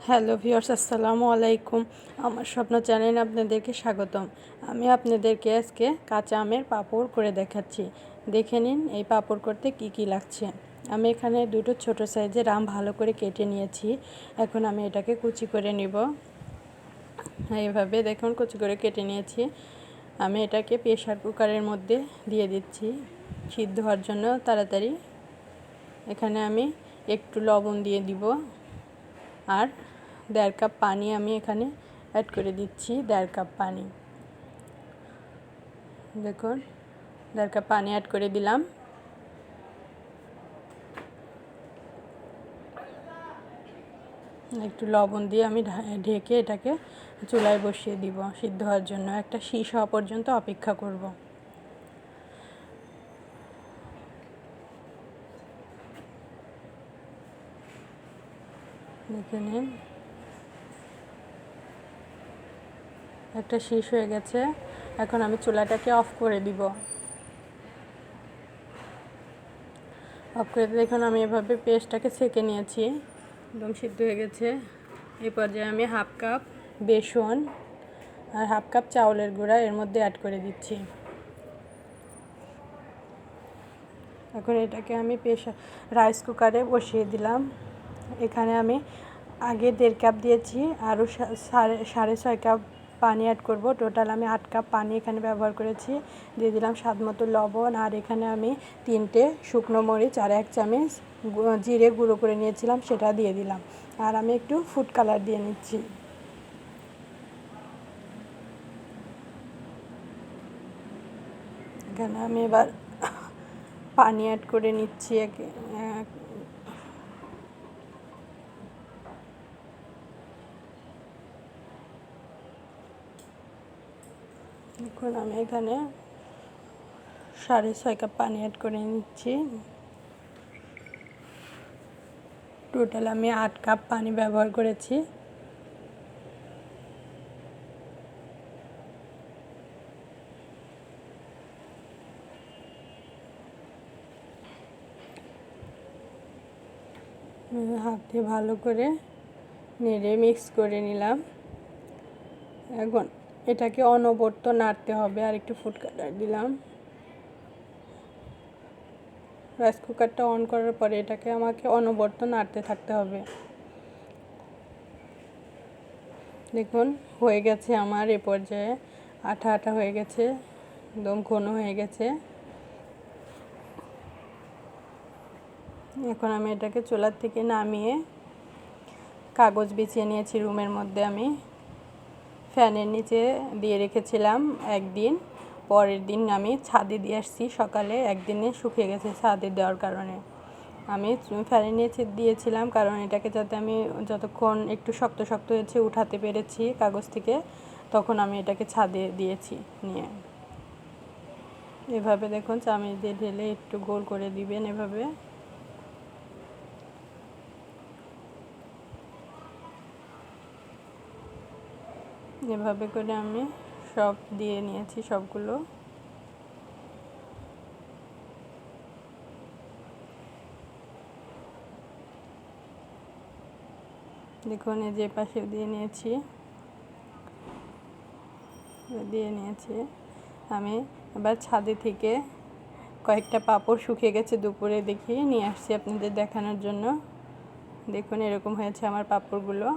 Hello viewers, আসসালামু আলাইকুম। আমার স্বপ্ন চ্যানেলে আপনাদেরকে স্বাগতম। আমি আপনাদেরকে আজকে কাঁচা আমের পাঁপড় করে দেখাচ্ছি। দেখে নিন এই পাঁপড় করতে কি কি লাগছে। আমি এখানে দুটো ছোট সাইজের আম ভালো করে কেটে নিয়েছি। এখন আমি এটাকে কুচি করে নিব। এইভাবে দেখুন কুচি করে কেটে নিয়েছি। আমি এটাকে প্রেসার কুকারের মধ্যে দিয়ে দিচ্ছি সিদ্ধ হওয়ার জন্য তাড়াতাড়ি। এখানে আমি একটু লবণ দিয়ে দিব আর 1.5 কাপ পানি আমি এখানে অ্যাড করে দিচ্ছি। 1.5 কাপ পানি, দেখুন 1.5 কাপ পানি অ্যাড করে দিলাম। একটু লবণ দিয়ে আমি ঢেকে এটাকে চুলায় বসিয়ে দিব সিদ্ধ হওয়ার জন্য। একটা শীষ হওয়া পর্যন্ত অপেক্ষা করব। দেখে নিন একটা শীষ হয়ে গেছে। এখন আমি চুলাটাকে অফ করে দিব। অফ করে দেখুন আমি এভাবে পেস্টটাকে ছেঁকে নিয়েছি, একদম সিদ্ধ হয়ে গেছে। এই পর্যায়ে আমি 1/2 কাপ বেসন আর 1/2 কাপ চাউলের গুঁড়া এর মধ্যে অ্যাড করে দিচ্ছি। এখন এটাকে আমি রাইস কুকারে বসিয়ে দিলাম। এখানে আমি আগে 1.5 কাপ দিয়েছি, আরও 6.5 কাপ পানি অ্যাড করব। টোটাল আমি 8 কাপ পানি এখানে ব্যবহার করেছি। দিয়ে দিলাম স্বাদ মতো লবণ, আর এখানে আমি 3টে শুকনো মরিচ আর 1 চামচ জিরে গুঁড়ো করে নিয়েছিলাম, সেটা দিয়ে দিলাম। আর আমি একটু ফুড কালার দিয়ে নিচ্ছি। এখানে আমি এবার পানি অ্যাড করে নিচ্ছি। এখন আমি এখানে 6.5 কাপ পানি অ্যাড করে নিচ্ছি। টোটাল আমি 8 কাপ পানি ব্যবহার করেছি। হাত দিয়ে ভালো করে নেড়ে মিক্স করে নিলাম। এখন এটাকে অনবরত নাড়তে হবে। আর একটু ফুড কালার দিলাম। রাইস কুকারটা অন করার পরে এটাকে আমাকে অনবরত নাড়তে থাকতে হবে। দেখুন হয়ে গেছে আমার এ পর্যায়ে আঠা আঠা হয়ে গেছে, একদম ঘন হয়ে গেছে। এখন আমি এটাকে চুলার থেকে নামিয়ে কাগজ বিছিয়ে নিয়েছি রুমের মধ্যে। আমি ফ্যানের নিচে দিয়ে রেখেছিলাম একদিন, পরের দিন আমি ছাদে দিয়ে আসছি সকালে। একদিনে শুকিয়ে গেছে ছাদে দেওয়ার কারণে। আমি ফ্যানের নিচে দিয়েছিলাম কারণ এটাকে যাতে আমি যতক্ষণ একটু শক্ত শক্ত হয়েছে উঠাতে পেরেছি কাগজ থেকে, তখন আমি এটাকে ছাদে দিয়েছি নিয়ে। এভাবে দেখুন চামচ দিয়ে ঢেলে একটু গোল করে দিবেন। এভাবে করে আমি সব দিয়ে নিয়েছি সবগুলো। দেখুন এই যে পাশে দিয়ে নিয়েছি। আমি এবার ছাদে থেকে কয়েকটা পাঁপড় শুকিয়ে গেছে দুপুরে দেখিয়ে নিয়ে আসছি আপনাদের দেখানোর জন্য। দেখুন এরকম হয়েছে আমার পাঁপড়গুলো।